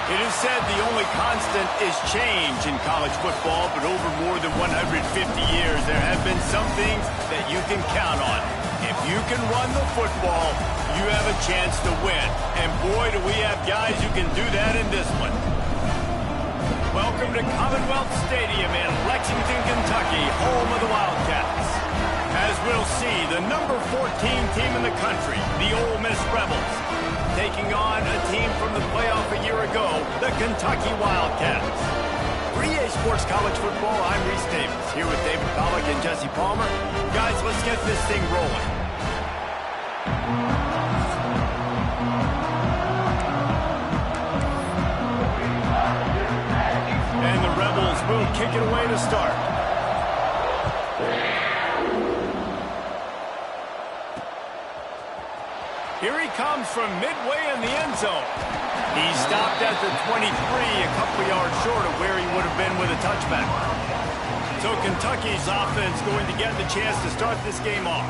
It is said the only constant is change in college football, but over more than 150 years, there have been some things that you can count on. If you can run the football, you have a chance to win. And boy, do we have guys who can do that in this one. Welcome to Commonwealth Stadium in Lexington, Kentucky, home of the Wildcats. As we'll see, the number 14 team in the country, the Ole Miss Rebels, taking on a team from the playoff a year ago, the Kentucky Wildcats. For EA Sports College Football, I'm Reese Davis, here with David Pollack and Jesse Palmer. Guys, let's get this thing rolling. And the Rebels will kick it away to start. Here he comes from midway in the end zone. He stopped at the 23, a couple yards short of where he would have been with a touchback. So Kentucky's offense going to get the chance to start this game off.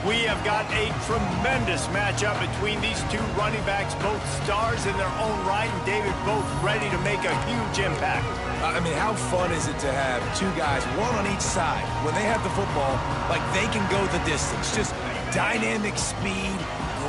We have got a tremendous matchup between these two running backs, both stars in their own right, and David, both ready to make a huge impact. I mean, how fun is it to have two guys, one on each side, when they have the football, like they can go the distance. Just dynamic speed,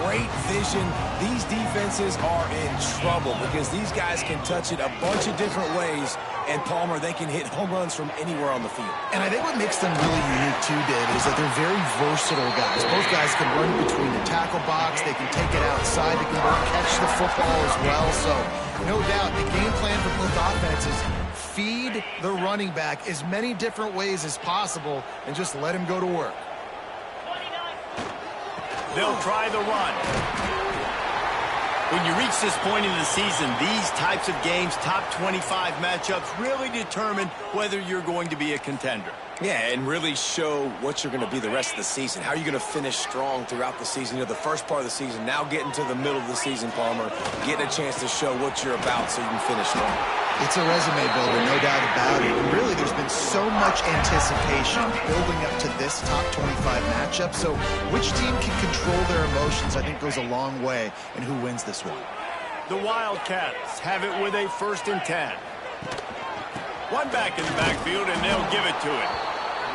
great vision. These defenses are in trouble because these guys can touch it a bunch of different ways, and Palmer, they can hit home runs from anywhere on the field. And I think what makes them really unique too, David, is that they're very versatile guys. Both guys can run between the tackle box, they can take it outside, they can both catch the football as well. So no doubt the game plan for both offenses, feed the running back as many different ways as possible and just let him go to work. They'll try the run. When you reach this point in the season, these types of games, top 25 matchups, really determine whether you're going to be a contender. Yeah, and really show what you're going to be the rest of the season. How are you going to finish strong throughout the season? You know, the first part of the season, now getting to the middle of the season, Palmer, getting a chance to show what you're about so you can finish strong. It's a resume builder, no doubt about it. And really, there's been so much anticipation building up to this top 25 matchup. So which team can control their emotions, I think, goes a long way in who wins this one. The Wildcats have it with a 1st and 10. One back in the backfield, and they'll give it to him.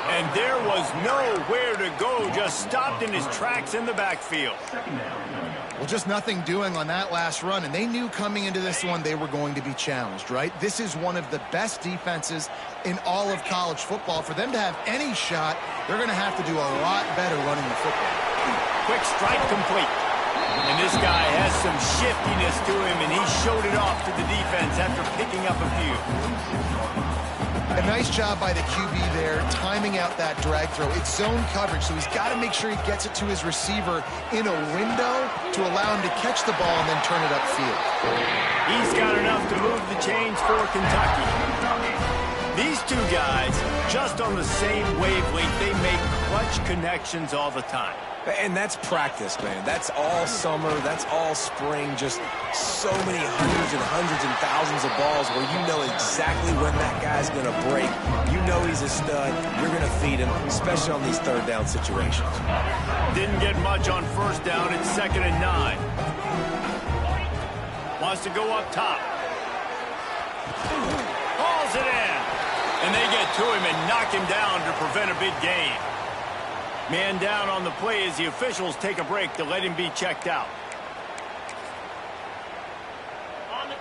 And there was nowhere to go, just stopped in his tracks in the backfield. Well, just nothing doing on that last run, and they knew coming into this one they were going to be challenged, right? This is one of the best defenses in all of college football. For them to have any shot, they're going to have to do a lot better running the football. Quick strike complete. And this guy has some shiftiness to him, and he showed it off to the defense after picking up a few. A nice job by the QB there, timing out that drag throw. It's zone coverage, so he's got to make sure he gets it to his receiver in a window to allow him to catch the ball and then turn it upfield. He's got enough to move the chains for Kentucky. These two guys, just on the same wavelength, they make clutch connections all the time. And that's practice, man. That's all summer. That's all spring. Just so many hundreds and thousands of balls where you know exactly when that guy's going to break. You know he's a stud. You're going to feed him, especially on these 3rd down situations. Didn't get much on 1st down. It's 2nd and 9. Wants to go up top. Hauls it in. And they get to him and knock him down to prevent a big gain. Man down on the play as the officials take a break to let him be checked out.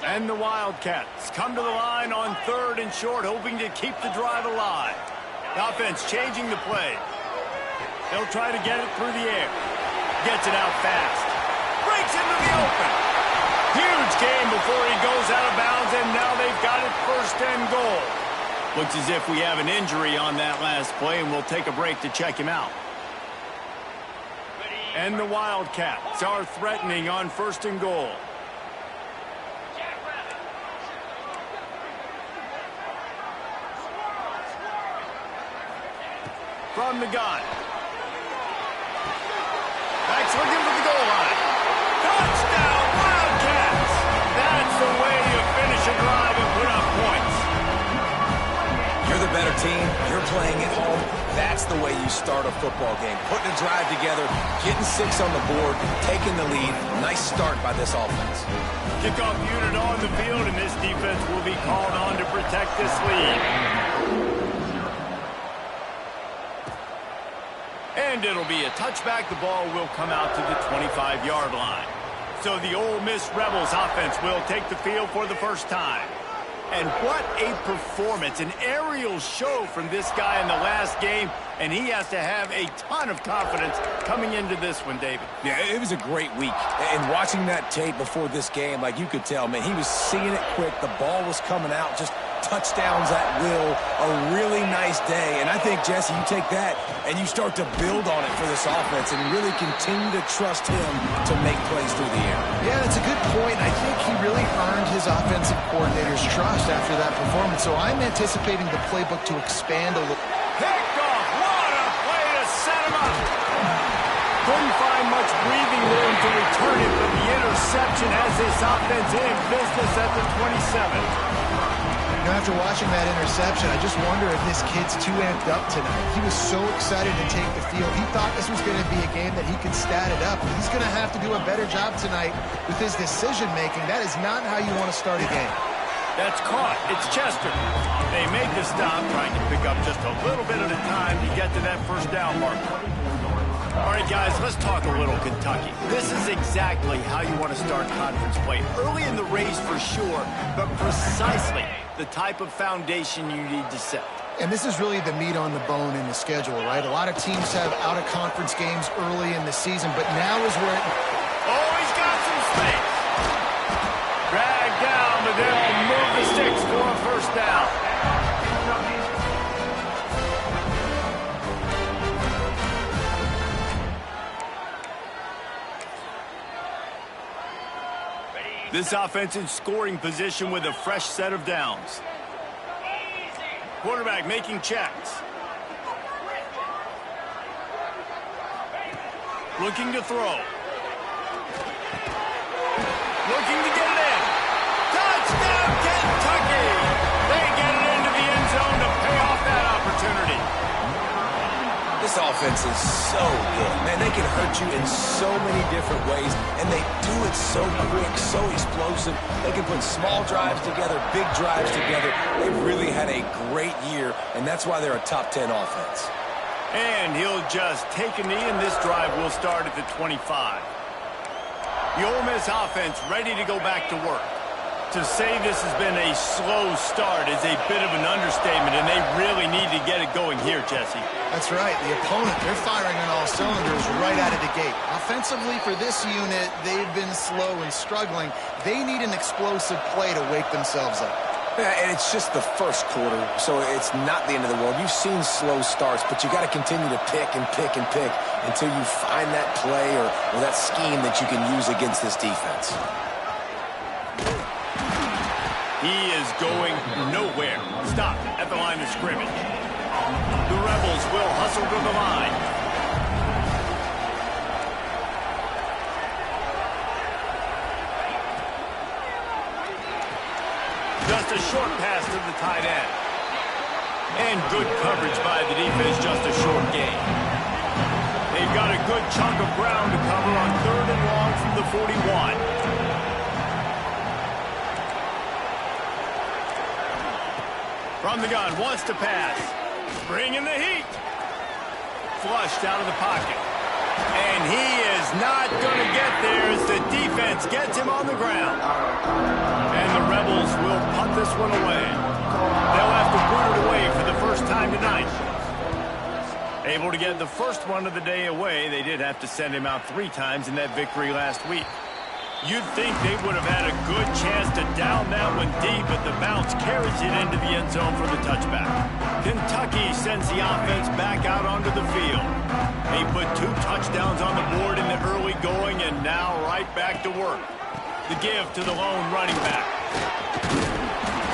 And the Wildcats come to the line on 3rd and short, hoping to keep the drive alive. The offense changing the play. They'll try to get it through the air. Gets it out fast. Breaks into the open. Huge gain before he goes out of bounds, and now they've got it 1st and goal. Looks as if we have an injury on that last play, and we'll take a break to check him out. And the Wildcats are threatening on 1st and goal. From the gun. Backs looking for the goal line. Touchdown, Wildcats! That's the way you finish a drive and put up points. You're the better team. You're playing at home. That's the way you start. start a football game. Putting a drive together, getting 6 on the board, taking the lead. Nice start by this offense. Kickoff unit on the field, and this defense will be called on to protect this lead. And it'll be a touchback. The ball will come out to the 25-yard line. So the Ole Miss Rebels offense will take the field for the first time. And what a performance, an aerial show from this guy in the last game, and he has to have a ton of confidence coming into this one, David. Yeah, it was a great week. And watching that tape before this game, like you could tell, man, he was seeing it quick. The ball was coming out, just touchdowns at will. A really nice day. And I think, Jesse, you take that and you start to build on it for this offense and really continue to trust him to make plays through the air. Yeah, that's a good point. I think he really earned his offensive coordinator's trust after that performance. So I'm anticipating the playbook to expand a little. Picked off. What a play to set him up. Couldn't find much breathing room to return it, but the interception has this offense in business at the 27. After watching that interception, I just wonder if this kid's too amped up tonight. He was so excited to take the field. He thought this was going to be a game that he could stat it up. He's going to have to do a better job tonight with his decision-making. That is not how you want to start a game. That's caught. It's Chester. They make the stop, trying to pick up just a little bit at a time to get to that first down mark. All right, guys, let's talk a little Kentucky. This is exactly how you want to start conference play. Early in the race for sure, but precisely the type of foundation you need to set. And this is really the meat on the bone in the schedule, right? A lot of teams have out-of-conference games early in the season, but now is where Oh, he's got some space. Dragged down, but they'll move the sticks for a first down. This offense in scoring position with a fresh set of downs. Quarterback making checks. Looking to throw. Looking to get it in. Touchdown, Kentucky! They get it into the end zone to pay off that opportunity. This offense is so good. Man, they can hurt you in so many different ways, and they do it so quick, so explosive. They can put small drives together, big drives together. They've really had a great year, and that's why they're a top 10 offense. And he'll just take a knee, and this drive will start at the 25. The Ole Miss offense ready to go back to work. To say this has been a slow start is a bit of an understatement, and they really need to get it going here, Jesse. That's right. The opponent, they're firing on all cylinders right out of the gate. Offensively for this unit, they've been slow and struggling. They need an explosive play to wake themselves up. Yeah, and it's just the first quarter, so it's not the end of the world. You've seen slow starts, but you got to continue to pick and pick and pick until you find that play or that scheme that you can use against this defense. He is going nowhere. Stop at the line of scrimmage. The Rebels will hustle to the line. Just a short pass to the tight end. And good coverage by the defense, just a short gain. They've got a good chunk of ground to cover on 3rd and long from the 41. From the gun, wants to pass. Bringing the heat. Flushed out of the pocket. And he is not going to get there as the defense gets him on the ground. And the Rebels will punt this one away. They'll have to put it away for the first time tonight. Able to get the first one of the day away. They did have to send him out 3 times in that victory last week. You'd think they would have had a good chance to down that one deep, but the bounce carries it into the end zone for the touchback. Kentucky sends the offense back out onto the field. They put 2 touchdowns on the board in the early going, and now right back to work. The give to the lone running back.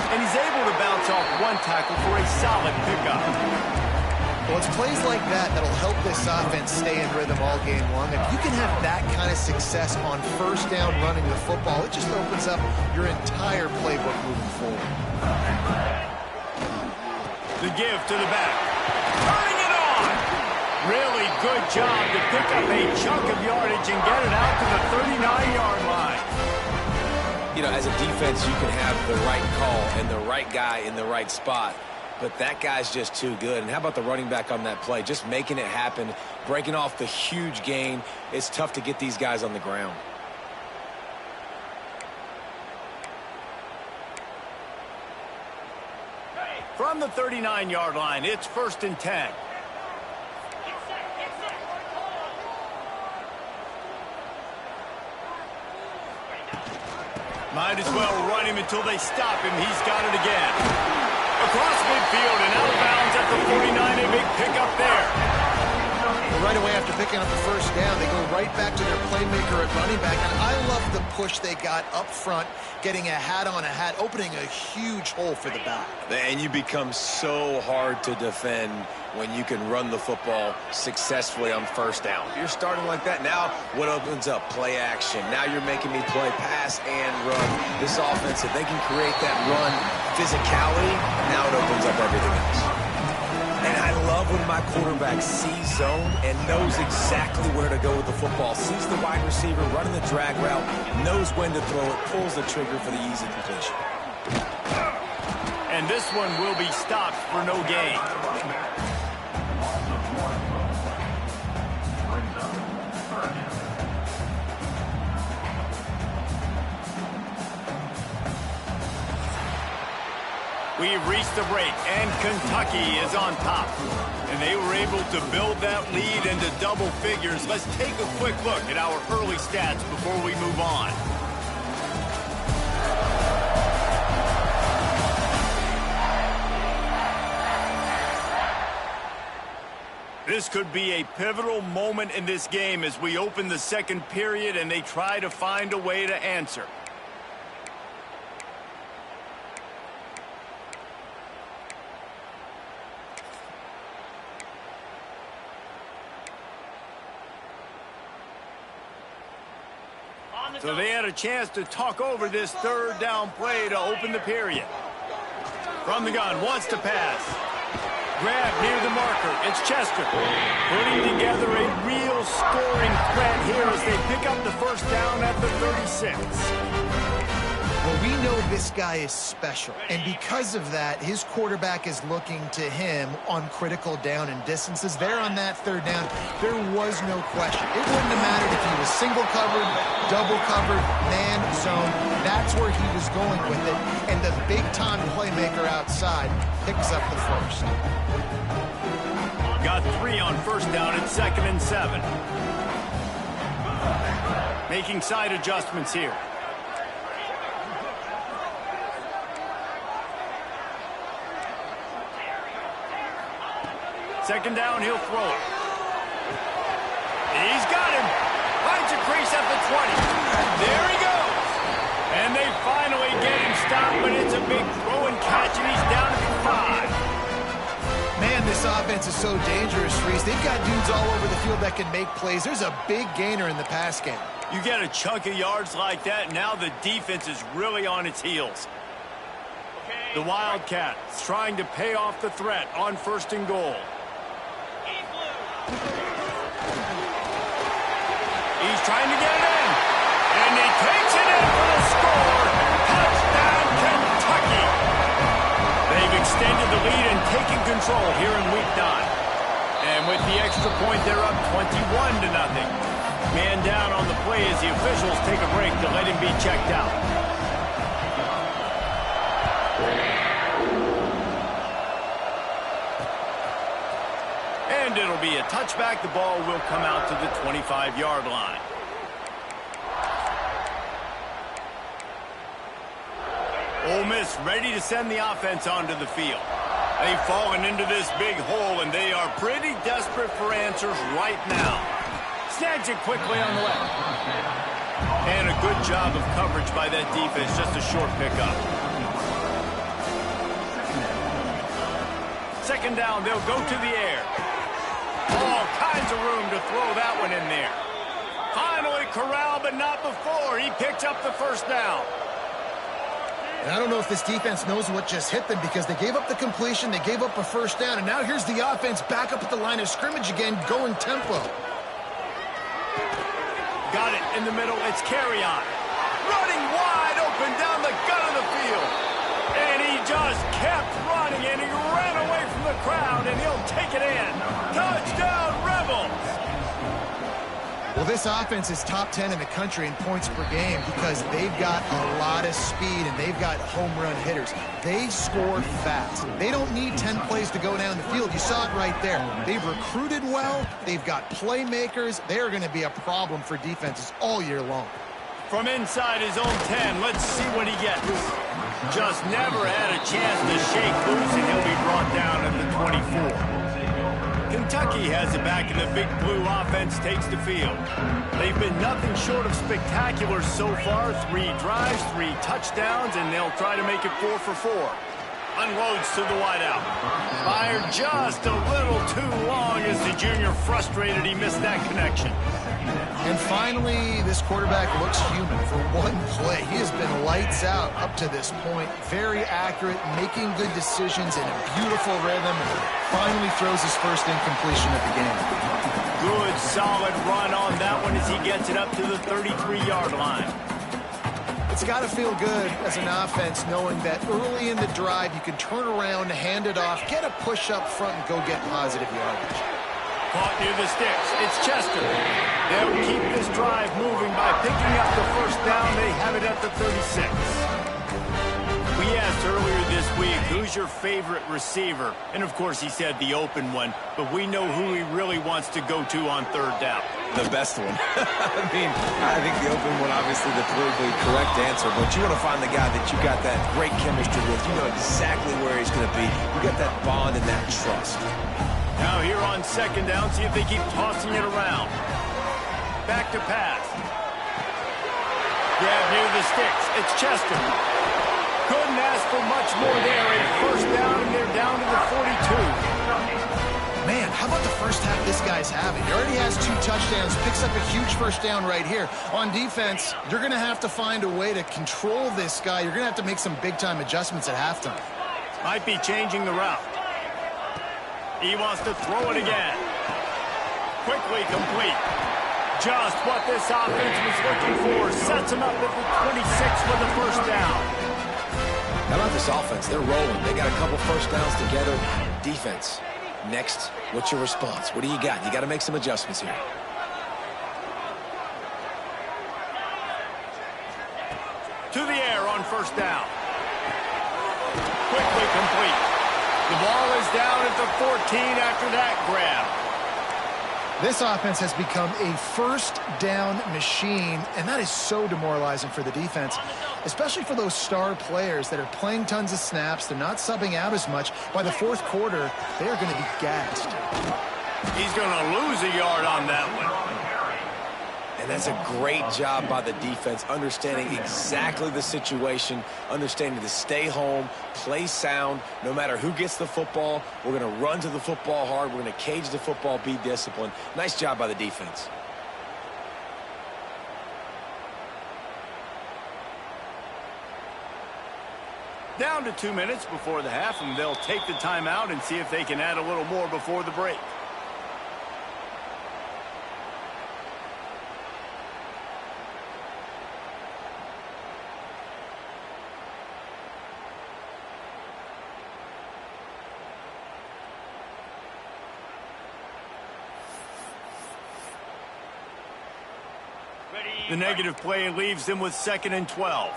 And he's able to bounce off 1 tackle for a solid pickup. Well, it's plays like that that'll help this offense stay in rhythm all game long. If you can have that kind of success on first down running the football, it just opens up your entire playbook moving forward. The give to the back. Turning it on. Really good job to pick up a chunk of yardage and get it out to the 39-yard line. You know, as a defense, you can have the right call and the right guy in the right spot, but that guy's just too good. And how about the running back on that play? Just making it happen, breaking off the huge gain. It's tough to get these guys on the ground. From the 39-yard line, it's 1st and 10. Might as well run him until they stop him. He's got it again. Across midfield and out of bounds at the 49. A big pickup there. Well, right away after picking up the first down, they go right back to their playmaker at running back. And I love the push they got up front, getting a hat on a hat, opening a huge hole for the back. And you become so hard to defend when you can run the football successfully on 1st down. You're starting like that. Now what opens up? Play action. Now you're making me play pass and run. This offense, if they can create that run physicality, now it opens up everything else. And I love when my quarterback sees zone and knows exactly where to go with the football. Sees the wide receiver running the drag route, knows when to throw it, pulls the trigger for the easy completion. And this one will be stopped for no gain. We've reached the break, and Kentucky is on top. And they were able to build that lead into double figures. Let's take a quick look at our early stats before we move on. This could be a pivotal moment in this game as we open the second period and they try to find a way to answer. So they had a chance to talk over this 3rd down play to open the period. From the gun, wants to pass. Grab near the marker. It's Chester. Putting together a real scoring threat here as they pick up the 1st down at the 36. Well, we know this guy is special, and because of that, his quarterback is looking to him on critical down and distances. There on that 3rd down, there was no question. It wouldn't have mattered if he was single covered, double covered, man zone. That's where he was going with it, and the big-time playmaker outside picks up the 1st. Got 3 on 1st down at 2nd and 7. Making side adjustments here. Second down, he'll throw it. He's got him. Finds a crease at the 20. There he goes. And they finally get him stopped, but it's a big throw and catch, and he's down at the 5. Man, this offense is so dangerous, Reese. They've got dudes all over the field that can make plays. There's a big gainer in the pass game. You get a chunk of yards like that, now the defense is really on its heels. The Wildcats trying to pay off the threat on 1st and goal. He's trying to get it in. And he takes it in for the score. Touchdown, Kentucky. They've extended the lead and taken control here in week 9. And with the extra point, they're up 21-0. Man down on the play as the officials take a break to let him be checked out. And it'll be a touchback. The ball will come out to the 25-yard line. Ole Miss ready to send the offense onto the field. They've fallen into this big hole, and they are pretty desperate for answers right now. Snags it quickly on the left. And a good job of coverage by that defense. Just a short pickup. Second down, they'll go to the air. All kinds of room to throw that one in there. Finally corralled, but not before. He picks up the 1st down. And I don't know if this defense knows what just hit them because they gave up the completion, they gave up a first down, and now here's the offense back up at the line of scrimmage again, going tempo. Got it in the middle. It's Carry-On. Running wide open down the gut of the field. And he just kept running, and he ran away from the crowd, and he'll take it in. Touchdown, Rebels! Well, this offense is top 10 in the country in points per game because they've got a lot of speed and they've got home run hitters. They score fast. They don't need 10 plays to go down the field. You saw it right there. They've recruited well. They've got playmakers. They're going to be a problem for defenses all year long. From inside his own 10, let's see what he gets. Just never had a chance to shake loose, and he'll be brought down at the 24. Kentucky has it back, and the Big Blue offense takes the field. They've been nothing short of spectacular so far. 3 drives, 3 touchdowns, and they'll try to make it 4 for 4. Unloads to the wideout. Fired just a little too long as the junior frustrated he missed that connection. And finally, this quarterback looks human for one play. He has been lights out up to this point. Very accurate, making good decisions in a beautiful rhythm, and finally throws his first incompletion of the game. Good, solid run on that one as he gets it up to the 33-yard line. It's got to feel good as an offense knowing that early in the drive you can turn around, hand it off, get a push up front, and go get positive yardage. Caught near the sticks. It's Chester. They'll keep this drive moving by picking up the first down. They have it at the 36. We asked earlier this week, who's your favorite receiver? And, of course, he said the open one. But we know who he really wants to go to on third down. The best one. I think the open one, obviously the politically correct answer, but you want to find the guy that you got that great chemistry with. You know exactly where he's going to be. You got that bond and that trust. Now here on second down, see if they keep tossing it around. Back to pass. Grab near the sticks. It's Chester. Couldn't ask for much more there. A first down, and they're down to the 42. Man, how about the first half this guy's having? He already has 2 touchdowns, picks up a huge first down right here. On defense, you're going to have to find a way to control this guy. You're going to have to make some big-time adjustments at halftime. Might be changing the route. He wants to throw it again. Quickly complete. Just what this offense was looking for. Sets him up at the 26 for the first down. How about this offense? They're rolling. They got a couple first downs together. Defense. Next, what's your response? What do you got? You got to make some adjustments here. To the air on first down. Quickly complete. The ball is down at the 14 after that grab. This offense has become a first down machine, and that is so demoralizing for the defense, especially for those star players that are playing tons of snaps. They're not subbing out as much. By the fourth quarter, they are going to be gassed. He's going to lose a yard on that one. And that's a great job by the defense, understanding exactly the situation, understanding to stay home, play sound. No matter who gets the football, we're going to run to the football hard. We're going to cage the football, be disciplined. Nice job by the defense. Down to 2 minutes before the half, and they'll take the timeout and see if they can add a little more before the break. The negative play leaves them with 2nd and 12.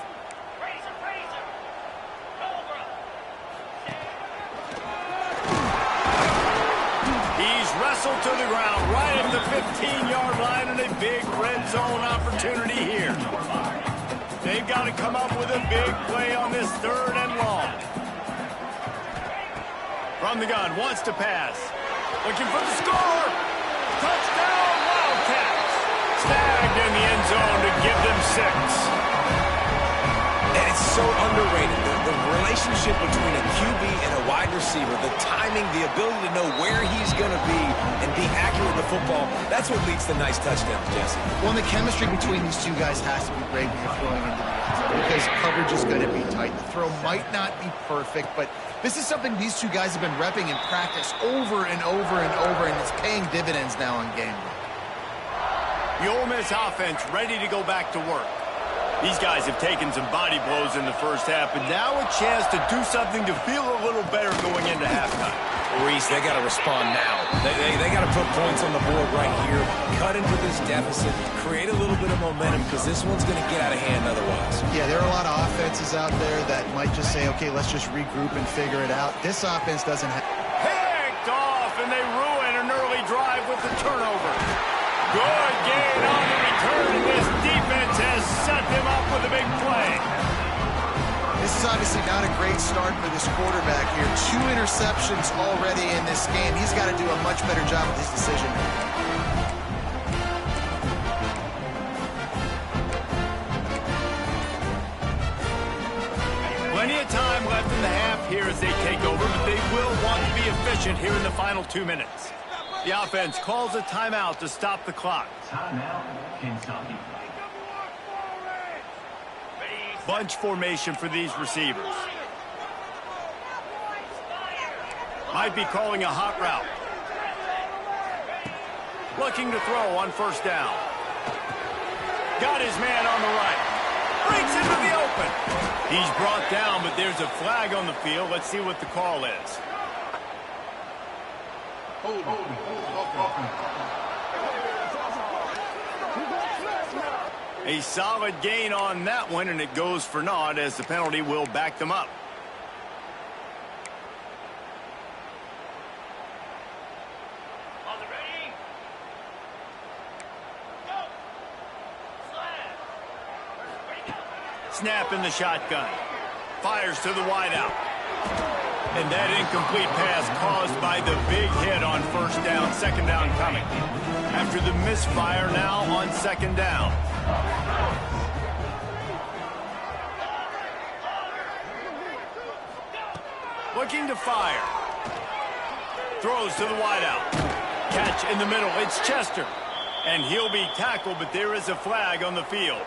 He's wrestled to the ground right at the 15-yard line, and a big red zone opportunity here. They've got to come up with a big play on this 3rd and long. From the gun, wants to pass. Looking for the score. Touchdown, Wildcats. Snagged in the end zone to give them 6. And it's so underrated. the relationship between a QB and a wide receiver, the timing, the ability to know where he's going to be and be accurate with the football, that's what leads to nice touchdowns, Jesse. Well, and the chemistry between these two guys has to be great when you're throwing into the end zone because coverage is going to be tight. The throw might not be perfect, but this is something these two guys have been repping in practice over and over and over, and it's paying dividends now on game day. The Ole Miss offense ready to go back to work. These guys have taken some body blows in the first half, but now a chance to do something to feel a little better going into halftime. Reese, they got to respond now. They got to put points on the board right here, cut into this deficit, create a little bit of momentum because this one's going to get out of hand otherwise. Yeah, there are a lot of offenses out there that might just say, okay, let's just regroup and figure it out. This offense doesn't have... Picked off, and they ruin an early drive with the turnover. Good gain on the return. This defense has set them up with a big play. This is obviously not a great start for this quarterback here. 2 interceptions already in this game. He's got to do a much better job with his decision making. Plenty of time left in the half here as they take over, but they will want to be efficient here in the final 2 minutes. The offense calls a timeout to stop the clock. Timeout, Kentucky. Bunch formation for these receivers. Might be calling a hot route. Looking to throw on first down. Got his man on the right. Breaks into the open. He's brought down, but there's a flag on the field. Let's see what the call is. A solid gain on that one, and it goes for naught as the penalty will back them up. Snap in the shotgun. Fires to the wideout. And that incomplete pass caused by the big hit on first down, second down coming. After the misfire now on second down. Looking to fire. Throws to the wideout. Catch in the middle. It's Chester. And he'll be tackled, but there is a flag on the field.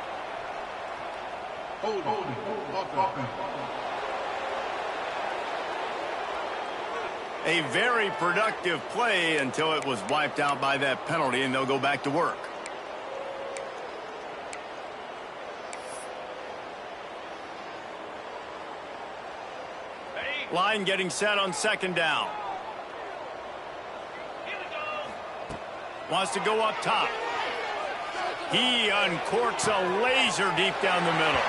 A very productive play until it was wiped out by that penalty, and they'll go back to work. Line getting set on second down. Wants to go up top. He uncorks a laser deep down the middle.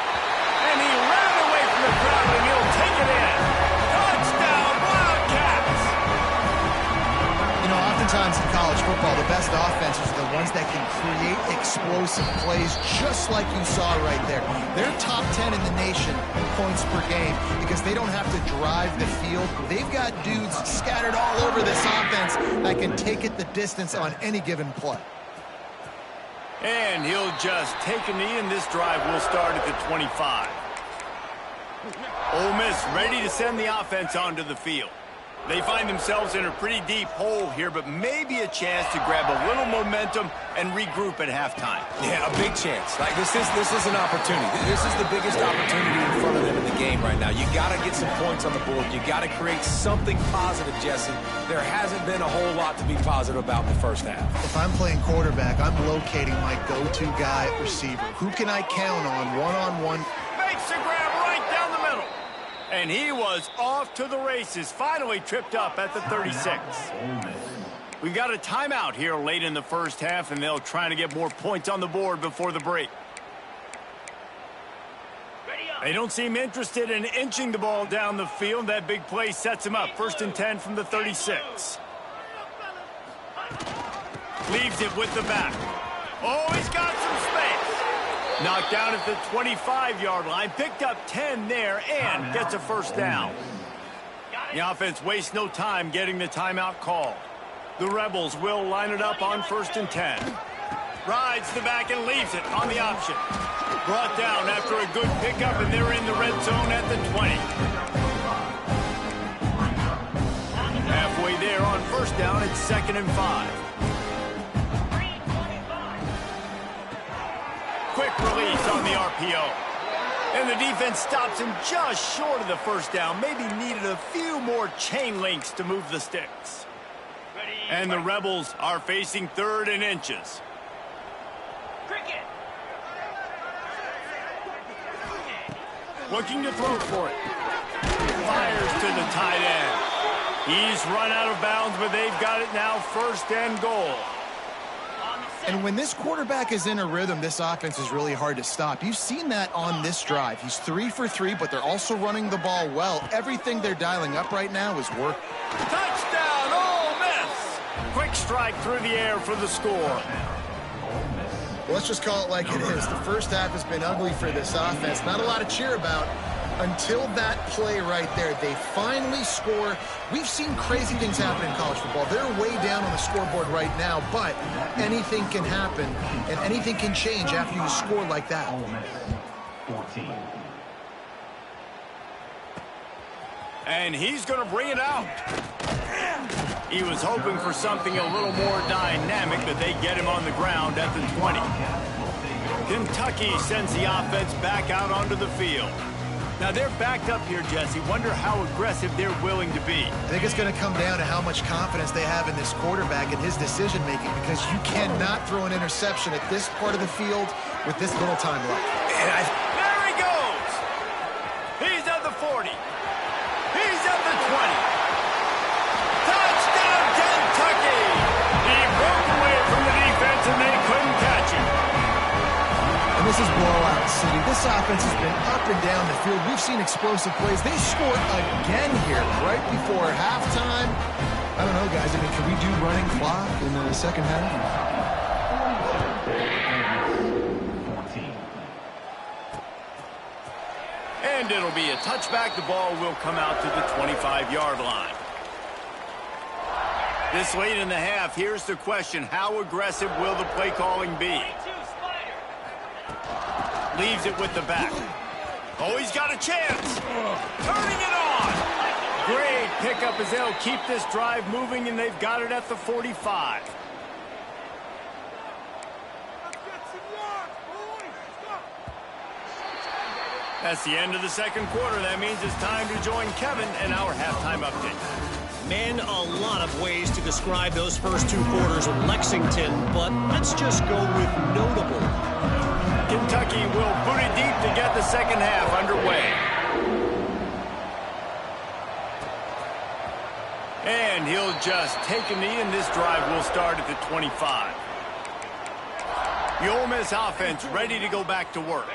And he ran away from the crowd, and he'll take it in. Touchdown, Wildcats! You know, oftentimes in college football, the best offenses are the ones that can create explosive plays just like you saw right there. They're top 10 in the nation in points per game because they don't have to drive the field. They've got dudes scattered all over this offense that can take it the distance on any given play. And he'll just take a knee, and this drive will start at the 25. Ole Miss ready to send the offense onto the field. They find themselves in a pretty deep hole here, but maybe a chance to grab a little momentum and regroup at halftime. Yeah, a big chance. Like this is an opportunity. This is the biggest opportunity in front of them in the game right now. You got to get some points on the board. You got to create something positive, Jesse. There hasn't been a whole lot to be positive about the first half. If I'm playing quarterback, I'm locating my go-to guy at receiver. Who can I count on one-on-one? Makes the grab right down the middle. And he was off to the races, finally tripped up at the 36. We've got a timeout here late in the first half, and they'll try to get more points on the board before the break. They don't seem interested in inching the ball down the field. That big play sets him up. 1st and 10 from the 36. Leaves it with the back. Oh, he's got some space. Knocked down at the 25-yard line. Picked up 10 there and gets a first down. The offense wastes no time getting the timeout called. The Rebels will line it up on 1st and 10. Rides the back and leaves it on the option. Brought down after a good pickup, and they're in the red zone at the 20. 2nd and 5. Quick release on the RPO. And the defense stops him just short of the first down. Maybe needed a few more chain links to move the sticks. And the Rebels are facing 3rd and inches. Looking to throw for it. Fires to the tight end. He's run out of bounds, but they've got it now 1st and goal. And when this quarterback is in a rhythm, this offense is really hard to stop. You've seen that on this drive. He's 3 for 3, but they're also running the ball well. Everything they're dialing up right now is work. Touchdown, Ole Miss! Quick strike through the air for the score. Well, let's just call it like it is. The first half has been ugly for this offense. Not a lot to cheer about until that play right there. They finally score. We've seen crazy things happen in college football. They're way down on the scoreboard right now, but anything can happen, and anything can change after you score like that. 14. And he's going to bring it out. He was hoping for something a little more dynamic, but they get him on the ground at the 20. Kentucky sends the offense back out onto the field. Now they're backed up here, Jesse. Wonder how aggressive they're willing to be. I think it's going to come down to how much confidence they have in this quarterback and his decision-making, because you cannot throw an interception at this part of the field with this little time left. There he goes! He's at the 40. He's at the 20. Touchdown, Kentucky! He broke away from the defense and they couldn't catch him. And this is blowout city. This offense has been up and down the field. We've seen explosive plays. They scored again here right before halftime. I don't know, guys. I mean, can we do running clock in the second half? 14. And it'll be a touchback. The ball will come out to the 25-yard line. This late in the half, here's the question. How aggressive will the play calling be? Leaves it with the back. Oh, he's got a chance. Turning it on. Great pickup as they'll keep this drive moving, and they've got it at the 45. That's the end of the second quarter. That means it's time to join Kevin and our halftime update. Man, a lot of ways to describe those first 2 quarters in Lexington, but let's just go with notable. Kentucky will boot it deep to get the second half underway. And he'll just take a knee, and this drive will start at the 25. The Ole Miss offense ready to go back to work.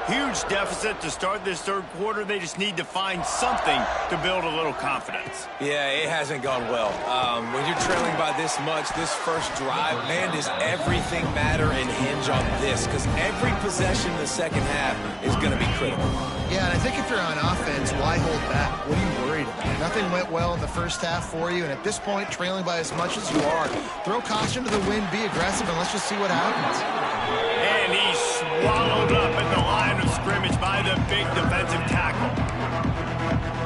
Huge deficit to start this third quarter. They just need to find something to build a little confidence. Yeah, it hasn't gone well. When you're trailing by this much, this first drive, man, does everything matter and hinge on this, because every possession in the second half is going to be critical. Yeah, and I think if you're on offense, why hold back? What are you worried about? Nothing went well in the first half for you, and at this point, trailing by as much as you are, throw caution to the wind, be aggressive, and let's just see what happens. And he's swallowed up at the line of scrimmage by the big defensive tackle.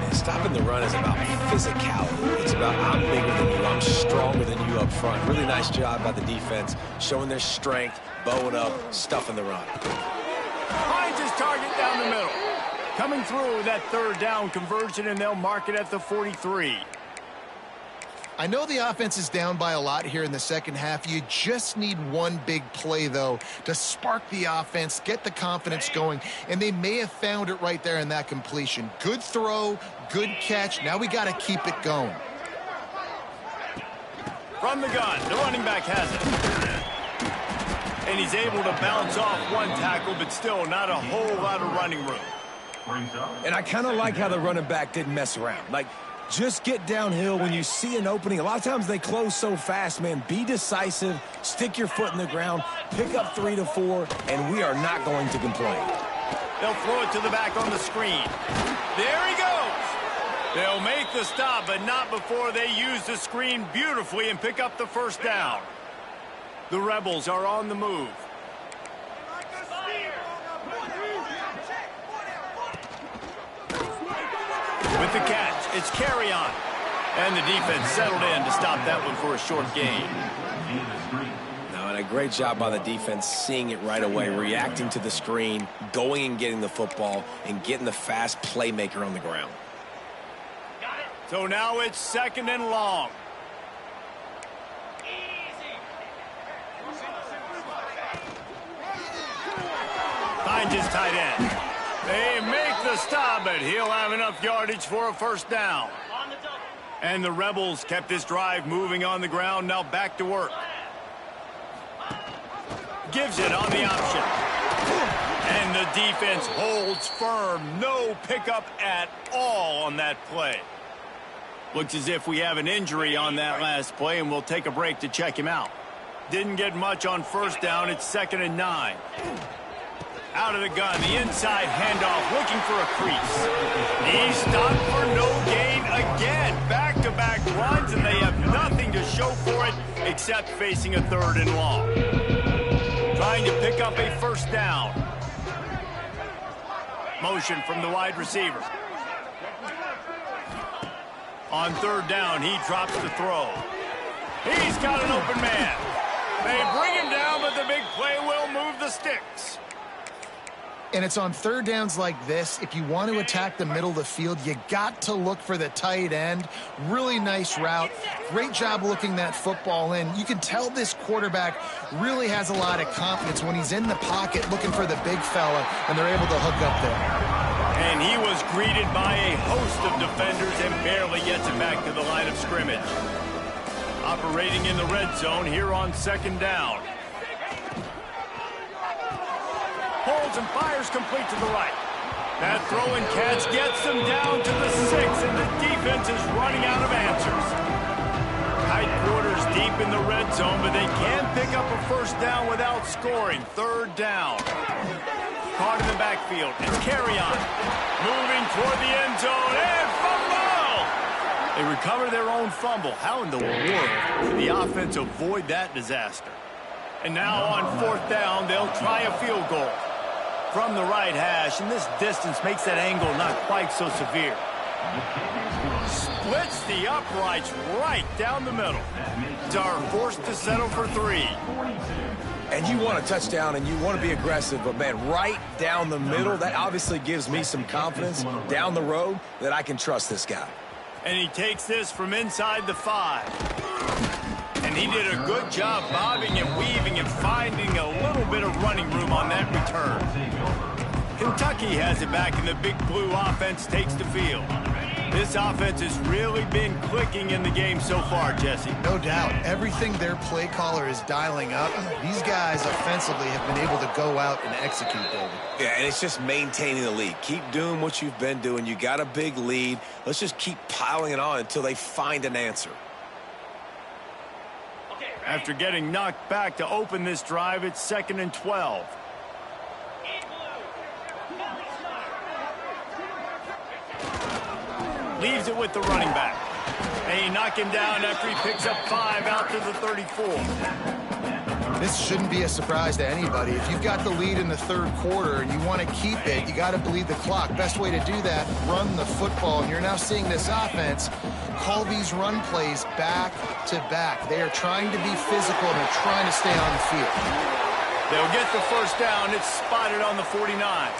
And stopping the run is about physicality. It's about I'm bigger than you, I'm stronger than you up front. Really nice job by the defense, showing their strength, bowing up, stuffing the run. Finds his target down the middle. Coming through that third down conversion, and they'll mark it at the 43. I know the offense is down by a lot here in the second half. You just need one big play, though, to spark the offense, get the confidence going, and they may have found it right there in that completion. Good throw, good catch. Now we got to keep it going. From the gun, the running back has it. And he's able to bounce off one tackle, but still not a whole lot of running room. And I kind of like how the running back didn't mess around. Like, just get downhill when you see an opening. A lot of times they close so fast, man. Be decisive, stick your foot in the ground, pick up 3 to 4, and we are not going to complain. They'll throw it to the back on the screen. There he goes. They'll make the stop, but not before they use the screen beautifully and pick up the first down. The Rebels are on the move. With the catch, it's Carry On. And the defense settled in to stop that one for a short gain. Now, and a great job by the defense seeing it right away, reacting to the screen, going and getting the football, and getting the fast playmaker on the ground. So now it's 2nd and long. Finds his tight end. They make the stop, but he'll have enough yardage for a first down. And the Rebels kept this drive moving on the ground. Now back to work. Gives it on the option. And the defense holds firm. No pickup at all on that play. Looks as if we have an injury on that last play, and we'll take a break to check him out. Didn't get much on first down. It's 2nd and 9. Out of the gun, the inside handoff, looking for a crease. He stopped for no gain again. Back-to-back runs, and they have nothing to show for it except facing a 3rd and long. Trying to pick up a first down. Motion from the wide receiver. On 3rd down, he drops the throw. He's got an open man. They bring him down, but the big play will move the sticks. And it's on 3rd downs like this. If you want to attack the middle of the field, you got to look for the tight end. Really nice route. Great job looking that football in. You can tell this quarterback really has a lot of confidence when he's in the pocket looking for the big fella, and they're able to hook up there. And he was greeted by a host of defenders and barely gets it back to the line of scrimmage. Operating in the red zone here on 2nd down. Holds and fires complete to the right. That throw and catch gets them down to the 6, and the defense is running out of answers. Tight quarters deep in the red zone, but they can't pick up a first down without scoring. 3rd down. Caught in the backfield. It's Carry-On. Moving toward the end zone, and fumble! They recover their own fumble. How in the world did the offense avoid that disaster? And now on 4th down, they'll try a field goal. From the right hash, and this distance makes that angle not quite so severe. Splits the uprights right down the middle. Are forced to settle for 3. And you want a touchdown, and you want to be aggressive, but, man, right down the middle, that obviously gives me some confidence down the road that I can trust this guy. And he takes this from inside the 5. And he did a good job bobbing and weaving and finding a little bit of running room on that return. Kentucky has it back, and the Big Blue offense takes the field. This offense has really been clicking in the game so far, Jesse. No doubt. Everything their play caller is dialing up, these guys offensively have been able to go out and execute, David. Yeah, and it's just maintaining the lead. Keep doing what you've been doing. You got a big lead. Let's just keep piling it on until they find an answer. After getting knocked back to open this drive, it's 2nd and 12. Leaves it with the running back. They knock him down after he picks up 5 out to the 34. This shouldn't be a surprise to anybody. If you've got the lead in the 3rd quarter and you want to keep it, you got to bleed the clock. Best way to do that, run the football. And you're now seeing this offense call these run plays back to back. They are trying to be physical, and they're trying to stay on the field. They'll get the first down. It's spotted on the 49.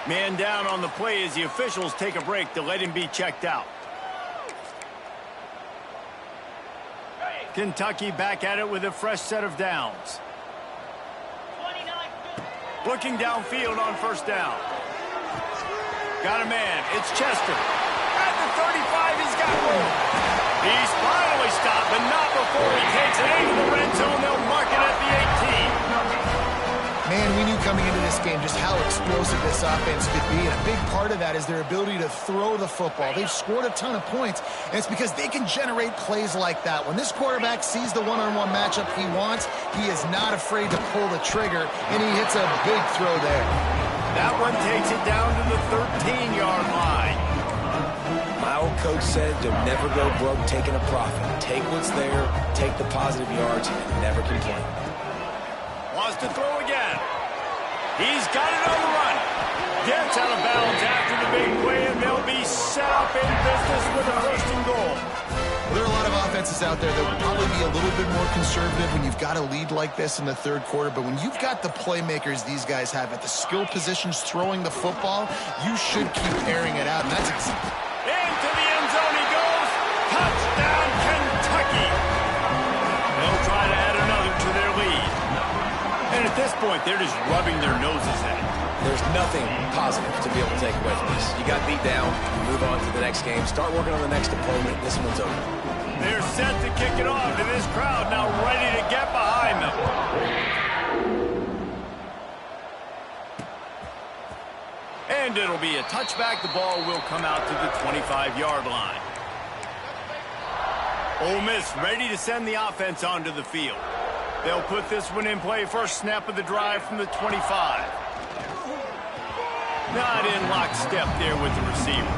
Man down on the play as the officials take a break to let him be checked out. Kentucky back at it with a fresh set of downs. Looking downfield on first down. Got a man. It's Chester. At the 35, he's got room. He's finally stopped, but not before he takes it into the red zone. They'll mark it at the 18. Man, we knew coming into this game just how explosive this offense could be, and a big part of that is their ability to throw the football. They've scored a ton of points, and it's because they can generate plays like that. When this quarterback sees the one-on-one matchup he wants, he is not afraid to pull the trigger, and he hits a big throw there. That one takes it down to the 13-yard line. My old coach said to never go broke taking a profit. Take what's there, take the positive yards, and never complain. Wants to throw again. He's got it on the run. Gets out of bounds after the big play, and they'll be set up in business with a 1st and goal. defenses out there that will probably be a little bit more conservative when you've got a lead like this in the third quarter. But when you've got the playmakers these guys have at the skill positions throwing the football, you should keep airing it out. And that's exactly. Into the end zone he goes. Touchdown, Kentucky. They'll try to add another to their lead. And at this point, they're just rubbing their noses at it. There's nothing positive to be able to take away from this. You got beat down, you move on to the next game, start working on the next opponent. This one's over. They're set to kick it off, and this crowd now ready to get behind them. And it'll be a touchback. The ball will come out to the 25-yard line. Ole Miss ready to send the offense onto the field. They'll put this one in play. First snap of the drive from the 25. Not in lockstep there with the receiver.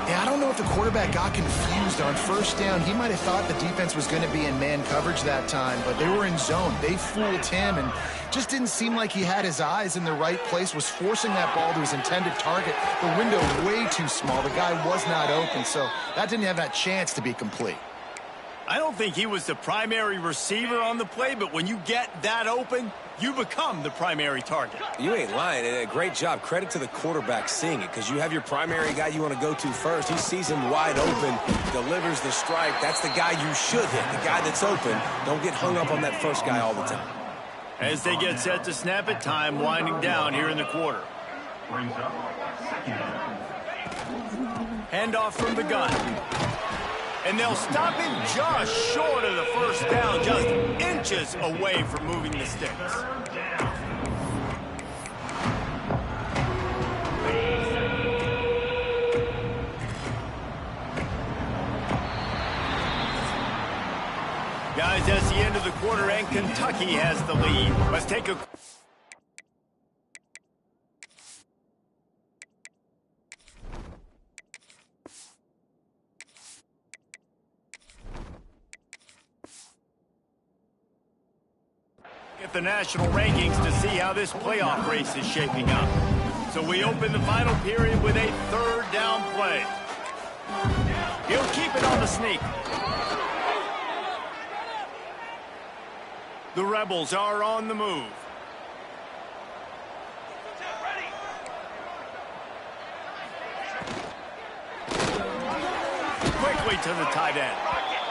Yeah, I don't know if the quarterback got confused on first down. He might have thought the defense was going to be in man coverage that time, but they were in zone. They fooled him and just didn't seem like he had his eyes in the right place, was forcing that ball to his intended target. The window way too small. The guy was not open, so that didn't have that chance to be complete. I don't think he was the primary receiver on the play, but when you get that open, you become the primary target. You ain't lying. And a great job. Credit to the quarterback seeing it, because you have your primary guy you want to go to first. He sees him wide open, delivers the strike. That's the guy you should hit, the guy that's open. Don't get hung up on that first guy all the time. As they get set to snap it, time winding down here in the quarter. Brings up second down. Handoff from the gun. And they'll stop him just short of the first down, just inches away from moving the sticks. Guys, that's the end of the quarter, and Kentucky has the lead. Let's take a... at the national rankings to see how this playoff race is shaping up. So we open the final period with a third down play. He'll keep it on the sneak. The Rebels are on the move. Quickly to the tight end.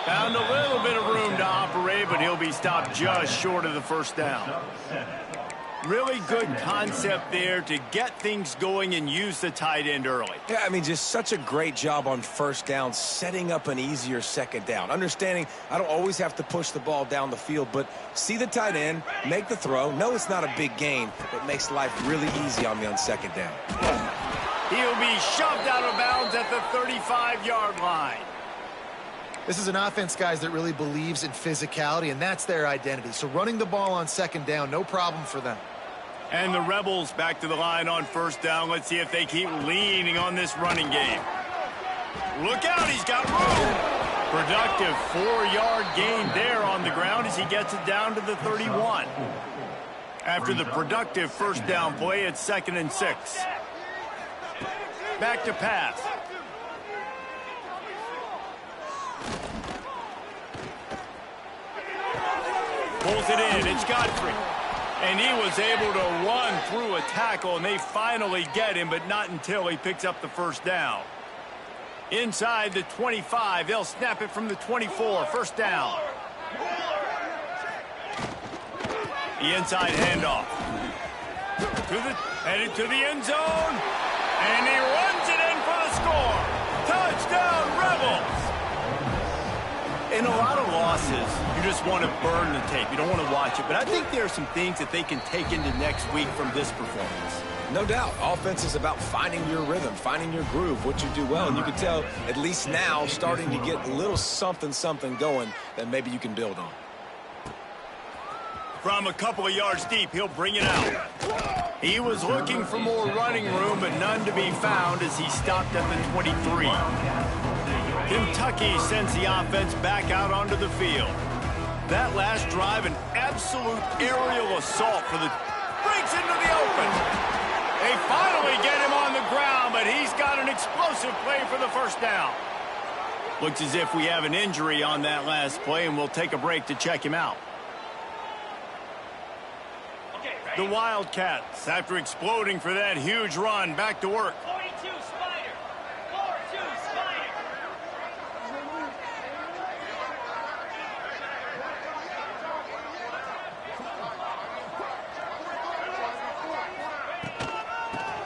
Found a little bit of room to operate, but he'll be stopped just short of the first down. Really good concept there to get things going and use the tight end early. Yeah, I mean, just such a great job on first down, setting up an easier second down. Understanding I don't always have to push the ball down the field, but see the tight end, make the throw. No, it's not a big gain, but makes life really easy on me on second down. He'll be shoved out of bounds at the 35-yard line. This is an offense, guys, that really believes in physicality, and that's their identity. So running the ball on second down, no problem for them. And the Rebels back to the line on first down. Let's see if they keep leaning on this running game. Look out, he's got room. Productive 4-yard gain there on the ground as he gets it down to the 31. After the productive first down play, it's 2nd and 6. Back to pass. Pulls it in. It's Godfrey. And he was able to run through a tackle, and they finally get him, but not until he picks up the first down. Inside the 25, they'll snap it from the 24. First down. The inside handoff. Headed to the end zone. And he runs it in for the score. Touchdown, Rebels. In a lot of losses, you just want to burn the tape. You don't want to watch it. But I think there are some things that they can take into next week from this performance. No doubt. Offense is about finding your rhythm, finding your groove, what you do well. And you can tell, at least now, starting to get a little something going that maybe you can build on. From a couple of yards deep, he'll bring it out. He was looking for more running room, but none to be found as he stopped at the 23. Kentucky sends the offense back out onto the field. That last drive, an absolute aerial assault for the... breaks into the open. They finally get him on the ground, but he's got an explosive play for the first down. Looks as if we have an injury on that last play, and we'll take a break to check him out. The Wildcats, after exploding for that huge run, back to work. 42 Spider. 4-2 Spider.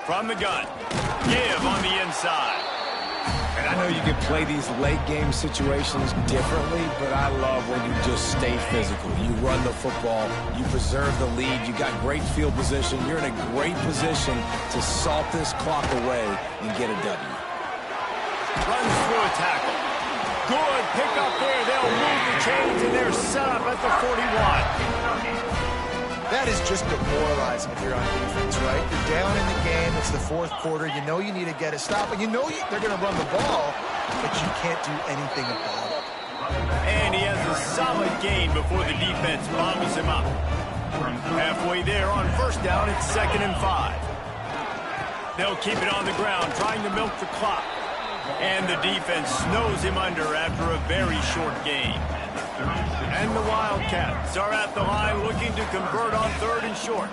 From the gun. Give on the inside. And I know you can play these late-game situations differently, but I love when you just stay physical. You run the football, you preserve the lead, you got great field position, you're in a great position to salt this clock away and get a W. Runs through a tackle. Good pick up there. They'll move the chains, and they're set up at the 41. That is just demoralizing if you're on defense, right? You're down in the game. It's the fourth quarter. You know you need to get a stop, and you know they're going to run the ball, but you can't do anything about it. And he has a solid gain before the defense bobbles him up. Halfway there on first down, it's 2nd and 5. They'll keep it on the ground, trying to milk the clock. And the defense snows him under after a very short game. And the Wildcats are at the line looking to convert on 3rd and short.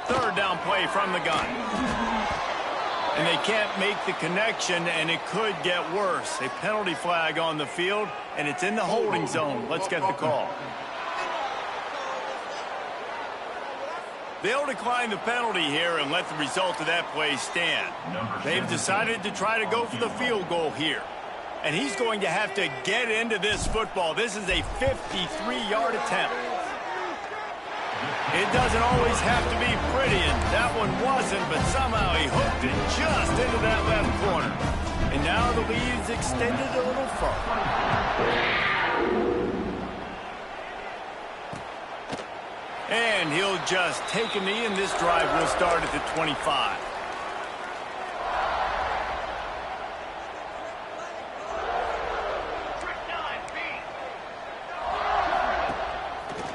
3rd down play from the gun. And they can't make the connection, and it could get worse. A penalty flag on the field, and it's in the holding zone. Let's get the call. They'll decline the penalty here and let the result of that play stand. They've decided to try to go for the field goal here. And he's going to have to get into this football. This is a 53-yard attempt. It doesn't always have to be pretty, and that one wasn't, but somehow he hooked it just into that left corner. And now the lead's extended a little further. And he'll just take a knee, and this drive will start at the 25.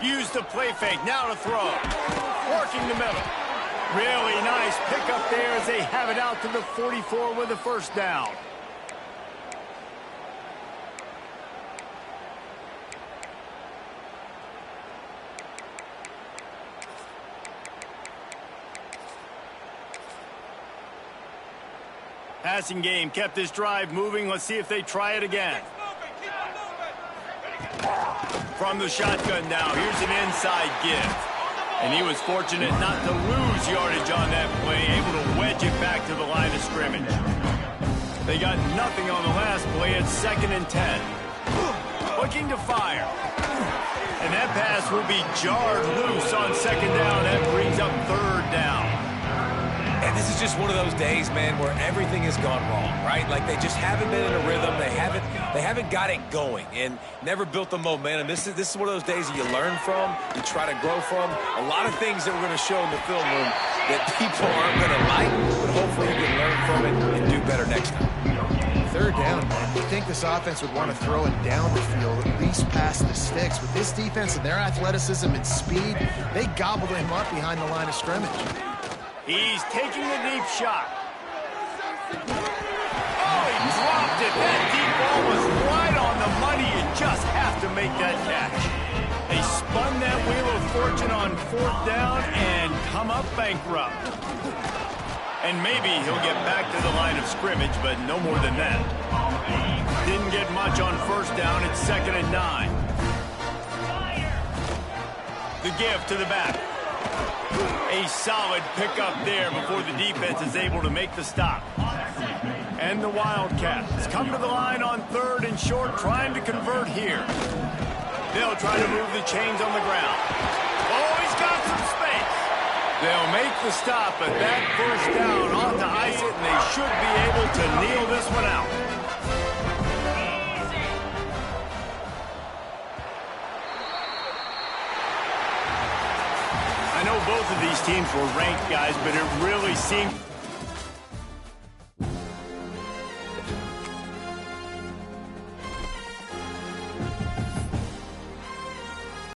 Use the play fake, now to throw. Working the middle. Really nice pickup there as they have it out to the 44 with a first down. Passing game kept this drive moving. Let's see if they try it again. From the shotgun now, here's an inside give. And he was fortunate not to lose yardage on that play, able to wedge it back to the line of scrimmage. They got nothing on the last play. It's 2nd and 10. Looking to fire. And that pass will be jarred loose on 2nd down. That brings up 3rd down. And this is just one of those days, man, where everything has gone wrong, right? Like they just haven't been in a rhythm. They haven't got it going and never built the momentum. This is one of those days that you learn from, you try to grow from. A lot of things that we're going to show in the film room that people aren't going to like, but hopefully you can learn from it and do better next time. 3rd down, man. You'd think this offense would want to throw it down the field, at least past the sticks. With this defense and their athleticism and speed, they gobbled him up behind the line of scrimmage. He's taking a deep shot. Oh, he dropped it. That deep ball was right on the money. You just have to make that catch. They spun that wheel of fortune on 4th down and come up bankrupt. And maybe he'll get back to the line of scrimmage, but no more than that. Didn't get much on 1st down. It's 2nd and 9. The give to the back. A solid pickup there before the defense is able to make the stop. And the Wildcats come to the line on 3rd and short, trying to convert here. They'll try to move the chains on the ground. Oh, he's got some space. They'll make the stop, but that first down ought to ice it, and they should be able to kneel this one out. I know both of these teams were ranked, guys, but it really seemed